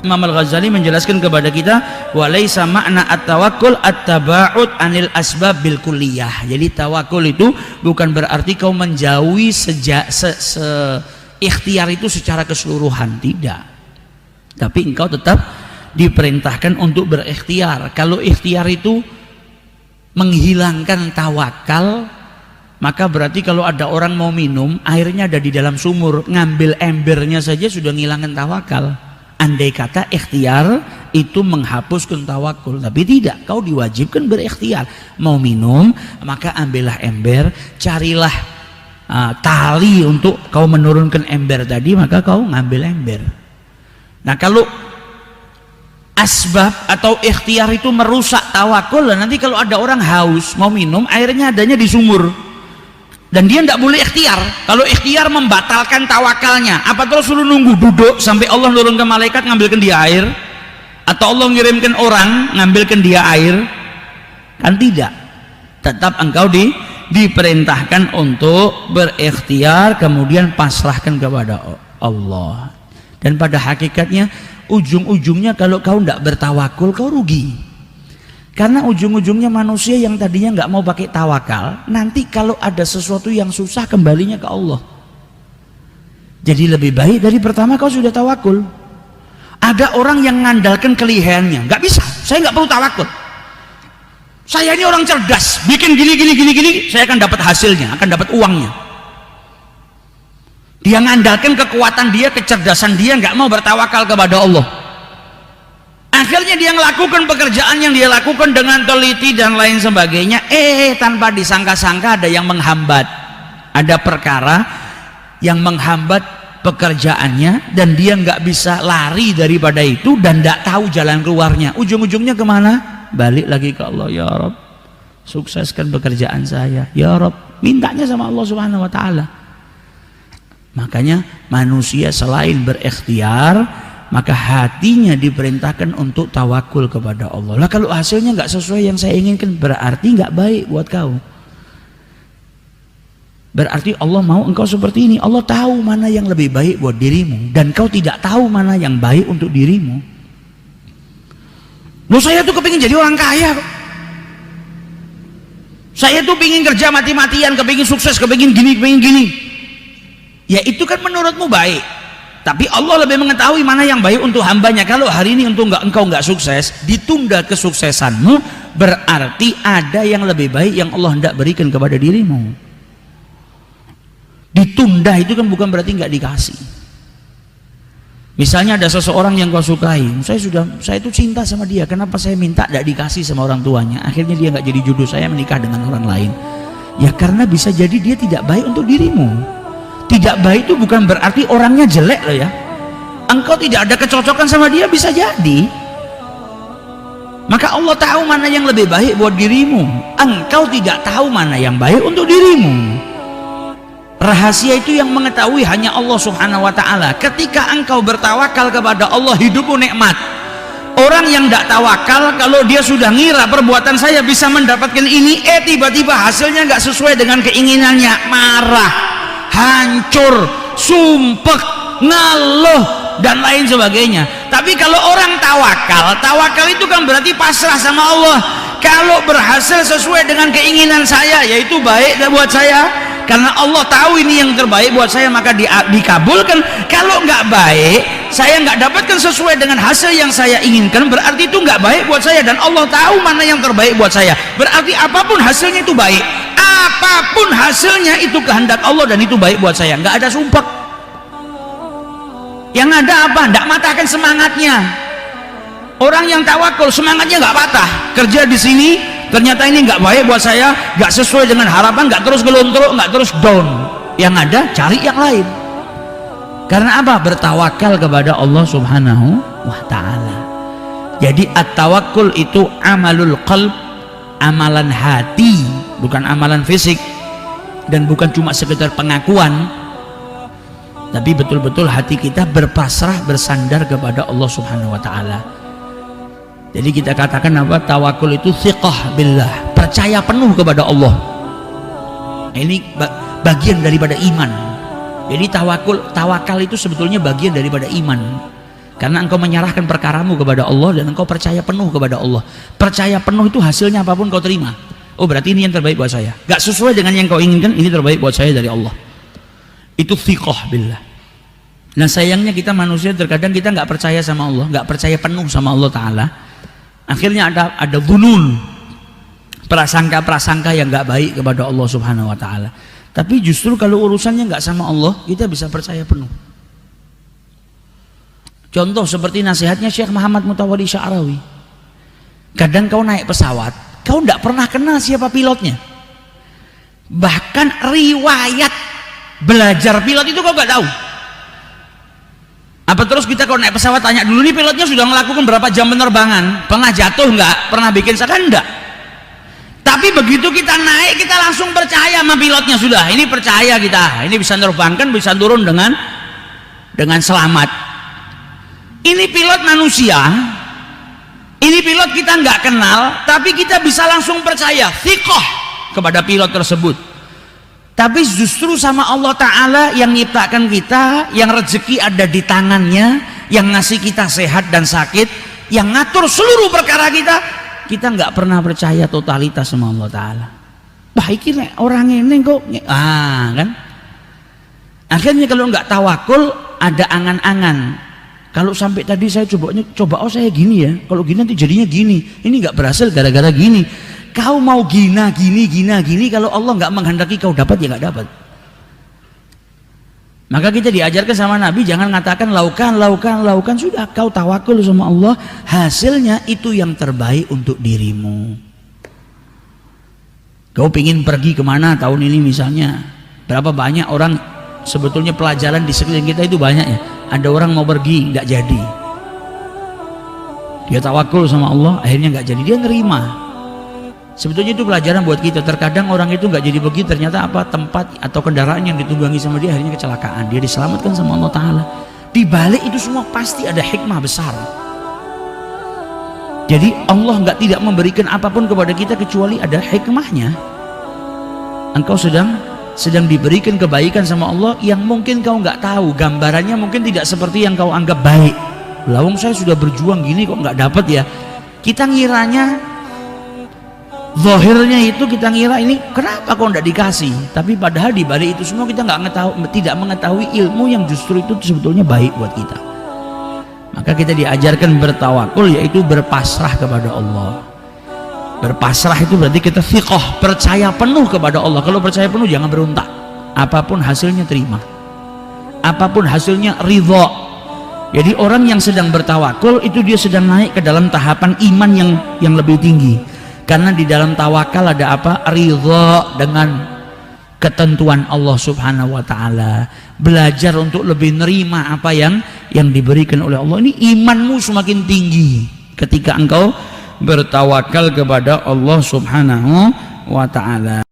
Imam Al-Ghazali menjelaskan kepada kita, walaisa makna at-tawakkul at-taba'ud anil asbab bil kulliyah. Jadi tawakul itu bukan berarti kau menjauhi ikhtiar itu secara keseluruhan, tidak. Tapi engkau tetap diperintahkan untuk berikhtiar. Kalau ikhtiar itu menghilangkan tawakal, maka berarti kalau ada orang mau minum, airnya ada di dalam sumur, ngambil embernya saja sudah ngilangkan tawakal. Andai kata ikhtiar itu menghapuskan tawakul, tapi tidak, kau diwajibkan berikhtiar. Mau minum, maka ambillah ember, carilah tali untuk kau menurunkan ember tadi, maka kau ngambil ember. Nah, kalau asbab atau ikhtiar itu merusak tawakul, nanti kalau ada orang haus mau minum, airnya adanya di sumur dan dia tidak boleh ikhtiar. Kalau ikhtiar membatalkan tawakalnya. Apa terus suruh nunggu duduk sampai Allah nurunkan malaikat ngambilkan dia air, atau Allah ngirimkan orang ngambilkan dia air? Kan tidak. Tetap engkau diperintahkan untuk berikhtiar, kemudian pasrahkan kepada Allah. Dan pada hakikatnya ujung-ujungnya kalau kau tidak bertawakul, kau rugi. Karena ujung-ujungnya manusia yang tadinya nggak mau pakai tawakal, nanti kalau ada sesuatu yang susah kembalinya ke Allah. Jadi lebih baik dari pertama kau sudah tawakul. Ada orang yang ngandalkan kelihayannya, nggak bisa, saya nggak perlu tawakul. Saya ini orang cerdas, bikin gini, saya akan dapat hasilnya, akan dapat uangnya. Dia ngandalkan kekuatan dia, kecerdasan dia, nggak mau bertawakal kepada Allah. Akhirnya dia melakukan pekerjaan yang dia lakukan dengan teliti dan lain sebagainya, tanpa disangka-sangka ada yang menghambat, ada perkara yang menghambat pekerjaannya, dan dia nggak bisa lari daripada itu dan nggak tahu jalan keluarnya. Ujung-ujungnya kemana? Balik lagi ke Allah. Ya Rabb, sukseskan pekerjaan saya. Ya Rabb, mintanya sama Allah Subhanahu Wa Taala. Makanya manusia selain berikhtiar, maka hatinya diperintahkan untuk tawakul kepada Allah. Lah kalau hasilnya nggak sesuai yang saya inginkan, berarti nggak baik buat kau. Berarti Allah mau engkau seperti ini. Allah tahu mana yang lebih baik buat dirimu, dan kau tidak tahu mana yang baik untuk dirimu. Loh, saya tuh kepingin jadi orang kaya. Saya tuh pingin kerja mati-matian, kepingin sukses, kepingin gini. Ya itu kan menurutmu baik. Tapi Allah lebih mengetahui mana yang baik untuk hambanya. Kalau hari ini engkau nggak sukses, ditunda kesuksesanmu, berarti ada yang lebih baik yang Allah hendak berikan kepada dirimu. Ditunda itu kan bukan berarti nggak dikasih. Misalnya ada seseorang yang kau sukai, saya itu cinta sama dia, kenapa saya minta tidak dikasih sama orang tuanya? Akhirnya dia nggak jadi jodoh saya, menikah dengan orang lain. Ya karena bisa jadi dia tidak baik untuk dirimu. Tidak baik itu bukan berarti orangnya jelek loh ya. Engkau tidak ada kecocokan sama dia, bisa jadi. Maka Allah tahu mana yang lebih baik buat dirimu. Engkau tidak tahu mana yang baik untuk dirimu. Rahasia itu yang mengetahui hanya Allah Subhanahu Wa Taala. Ketika engkau bertawakal kepada Allah, hidupmu nikmat. Orang yang tidak tawakal, kalau dia sudah ngira perbuatan saya bisa mendapatkan ini, tiba-tiba hasilnya nggak sesuai dengan keinginannya, marah, hancur, sumpek, ngeluh dan lain sebagainya. Tapi kalau orang tawakal itu kan berarti pasrah sama Allah. Kalau berhasil sesuai dengan keinginan saya, yaitu baik buat saya, karena Allah tahu ini yang terbaik buat saya, maka dikabulkan. Kalau nggak baik, saya nggak dapatkan sesuai dengan hasil yang saya inginkan, berarti itu nggak baik buat saya, dan Allah tahu mana yang terbaik buat saya. Berarti apapun hasilnya itu baik. Apapun hasilnya itu kehendak Allah dan itu baik buat saya. Nggak ada sumpek. Yang ada apa? Nggak matahkan semangatnya. Orang yang tawakul semangatnya nggak patah. Kerja di sini ternyata ini nggak baik buat saya, nggak sesuai dengan harapan, nggak terus gelontrok, nggak terus down. Yang ada cari yang lain. Karena apa? Bertawakal kepada Allah Subhanahu Wa Taala. Jadi at-tawakkul itu amalul qalb, amalan hati, bukan amalan fisik, dan bukan cuma sekedar pengakuan, tapi betul-betul hati kita berpasrah, bersandar kepada Allah Subhanahu Wa Taala. Jadi kita katakan apa? Tawakul itu thiqah billah, percaya penuh kepada Allah. Ini bagian daripada iman. Jadi tawakal itu sebetulnya bagian daripada iman. Karena engkau menyerahkan perkaramu kepada Allah dan engkau percaya penuh kepada Allah. Percaya penuh itu hasilnya apapun kau terima. Oh berarti ini yang terbaik buat saya. Gak sesuai dengan yang kau inginkan, ini terbaik buat saya dari Allah. Itu thiqah billah. Nah sayangnya kita manusia terkadang kita nggak percaya sama Allah, nggak percaya penuh sama Allah Ta'ala. Akhirnya ada dhunun, prasangka-prasangka yang nggak baik kepada Allah Subhanahu Wa Ta'ala. Tapi justru kalau urusannya nggak sama Allah, kita bisa percaya penuh. Contoh seperti nasihatnya Syekh Muhammad Mutawalli Sya'rawi. Kadang kau naik pesawat, kau tidak pernah kenal siapa pilotnya. Bahkan riwayat belajar pilot itu kau nggak tahu. Apa terus kita kalau naik pesawat tanya dulu nih pilotnya sudah melakukan berapa jam penerbangan? Pernah jatuh nggak? Pernah bikin sakan enggak? Tapi begitu kita naik kita langsung percaya sama pilotnya sudah. Ini percaya kita. Ini bisa menerbangkan, bisa turun dengan selamat. Ini pilot manusia, ini pilot kita nggak kenal, tapi kita bisa langsung percaya, thiqah kepada pilot tersebut. Tapi justru sama Allah Ta'ala yang nyiptakan kita, yang rezeki ada di tangannya, yang ngasih kita sehat dan sakit, yang ngatur seluruh perkara kita nggak pernah percaya totalitas sama Allah Ta'ala. Baik ini orang ini kok, kan? Akhirnya kalau nggak tawakul, ada angan-angan. Kalau sampai tadi saya coba oh saya gini ya, kalau gini nanti jadinya gini, ini nggak berhasil gara-gara gini. Kau mau gini, kalau Allah nggak menghendaki kau dapat ya nggak dapat. Maka kita diajarkan sama Nabi jangan mengatakan laukan, sudah kau tawakul sama Allah, hasilnya itu yang terbaik untuk dirimu. Kau pingin pergi kemana tahun ini misalnya, berapa banyak orang sebetulnya pelajaran di sekeliling kita itu banyak ya. Ada orang mau pergi nggak jadi, dia tawakul sama Allah akhirnya nggak jadi, dia nerima. Sebetulnya itu pelajaran buat kita. Terkadang orang itu nggak jadi pergi, ternyata apa tempat atau kendaraan yang ditunggangi sama dia akhirnya kecelakaan, dia diselamatkan sama Allah Ta'ala. Di balik itu semua pasti ada hikmah besar. Jadi Allah tidak memberikan apapun kepada kita kecuali ada hikmahnya. Engkau sedang diberikan kebaikan sama Allah yang mungkin kau nggak tahu, gambarannya mungkin tidak seperti yang kau anggap baik. Lawang saya sudah berjuang gini kok nggak dapat ya. Kita ngiranya, zahirnya itu kita ngira ini kenapa kok nggak dikasih. Tapi padahal di balik itu semua kita tidak mengetahui ilmu yang justru itu sebetulnya baik buat kita. Maka kita diajarkan bertawakul, yaitu berpasrah kepada Allah. Berpasrah itu berarti kita thiqah, percaya penuh kepada Allah. Kalau percaya penuh jangan berontak, apapun hasilnya terima, apapun hasilnya ridha. Jadi orang yang sedang bertawakul itu dia sedang naik ke dalam tahapan iman yang lebih tinggi. Karena di dalam tawakal ada apa? Ridha dengan ketentuan Allah Subhanahu Wa Ta'ala. Belajar untuk lebih nerima apa yang diberikan oleh Allah. Ini imanmu semakin tinggi ketika engkau bertawakal kepada Allah Subhanahu Wa Ta'ala.